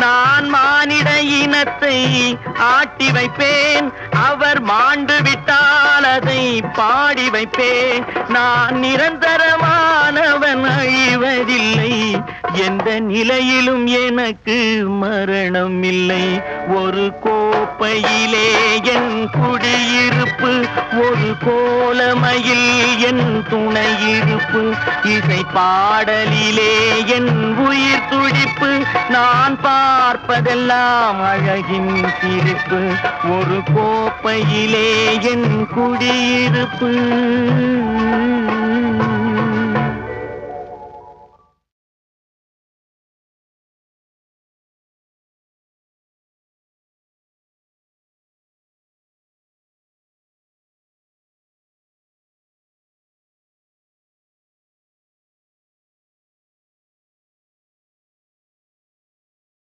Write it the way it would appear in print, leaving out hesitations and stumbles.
நான் மானிட இனத்தை ஆட்டி வைப்பேன், அவர் மாண்டு விட்டால் அதை பாடி வைப்பேன். நான் நிரந்தரமானவன், அழிவதில்லை, எந்த நிலையிலும் எனக்கு மரணம் இல்லை. ஒரு கோப்பையிலே என் குடியிருப்பு, ஒரு கோலமையில் என் துணையிருப்பு, இசை பாடலிலே என் உயிர் துடிப்பு, நான் பார்ப்பதெல்லாம் அழகின் சிரிப்பு. ஒரு கோப்பையிலே என் குடியிருப்பு.